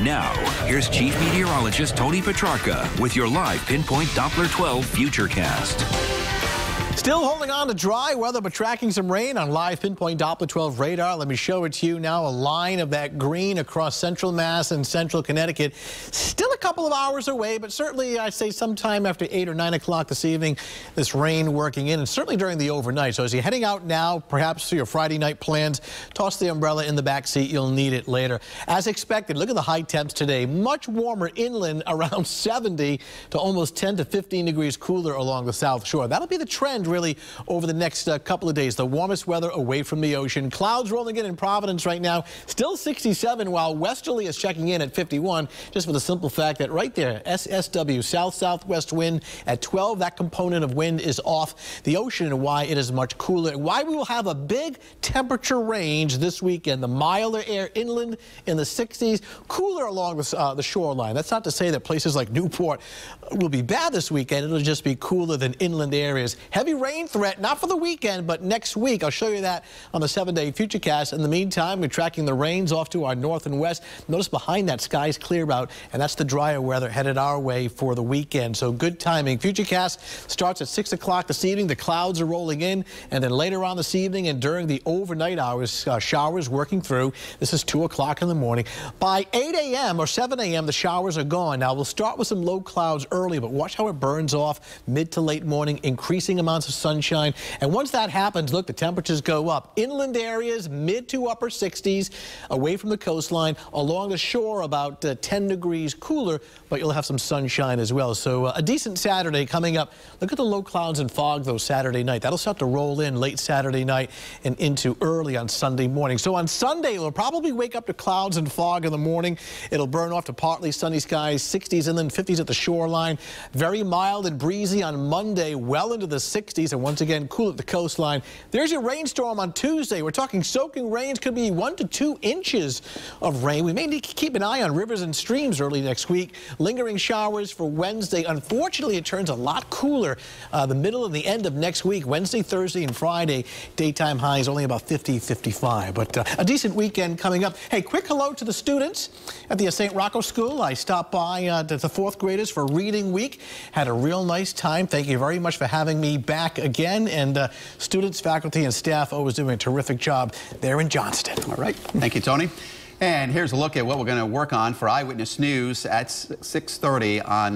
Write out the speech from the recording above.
Now, here's Chief Meteorologist Tony Petrarca with your live Pinpoint Doppler 12 Futurecast. Still holding on to dry weather, but tracking some rain on live Pinpoint Doppler 12 radar. Let me show it to you now. A line of that green across central Mass and central Connecticut. Still a couple of hours away, but certainly I'd say sometime after 8 or 9 o'clock this evening, this rain working in, and certainly during the overnight. So as you're heading out now, perhaps for your Friday night plans, toss the umbrella in the back seat. You'll need it later. As expected, look at the high temps today. Much warmer inland, around 70 to almost 10 to 15 degrees cooler along the South Shore. That'll be the trend really over the next couple of days. The warmest weather away from the ocean. Clouds rolling in Providence right now. Still 67, while westerly is checking in at 51, just for the simple fact that right there, SSW, south-southwest wind at 12. That component of wind is off the ocean, and why it is much cooler. Why we will have a big temperature range this weekend. The milder air inland in the 60s, cooler along the shoreline. That's not to say that places like Newport will be bad this weekend. It'll just be cooler than inland areas. Heavy rain threat, not for the weekend, but next week. I'll show you that on the 7-day Futurecast. In the meantime, we're tracking the rains off to our north and west. Notice behind that, skies clear out, and that's the drier weather headed our way for the weekend. So good timing. Futurecast starts at 6 o'clock this evening. The clouds are rolling in, and then later on this evening and during the overnight hours, showers working through. This is 2 o'clock in the morning. By 8 a.m. or 7 a.m., the showers are gone. Now, we'll start with some low clouds early, but watch how it burns off mid to late morning, increasing amounts of sunshine. And once that happens, look, the temperatures go up. Inland areas, mid to upper 60s, away from the coastline. Along the shore, about 10 degrees cooler, but you'll have some sunshine as well. So a decent Saturday coming up. Look at the low clouds and fog, though, Saturday night. That'll start to roll in late Saturday night and into early on Sunday morning. So on Sunday, we'll probably wake up to clouds and fog in the morning. It'll burn off to partly sunny skies, 60s and then 50s at the shoreline. Very mild and breezy on Monday, well into the 60s, and once again, cool at the coastline. There's your rainstorm on Tuesday. We're talking soaking rains, could be 1 to 2 inches of rain. We may need to keep an eye on rivers and streams early next week. Lingering showers for Wednesday. Unfortunately, it turns a lot cooler the middle and the end of next week. Wednesday, Thursday, and Friday, daytime highs only about 50, 55. But a decent weekend coming up. Hey, quick hello to the students at the St. Rocco School. I stopped by to the 4th graders for Reading Week. Had a real nice time. Thank you very much for having me back again. And students, faculty, and staff always doing a terrific job there in Johnston. All right. Thank you, Tony. And here's a look at what we're going to work on for Eyewitness News at 6:30 on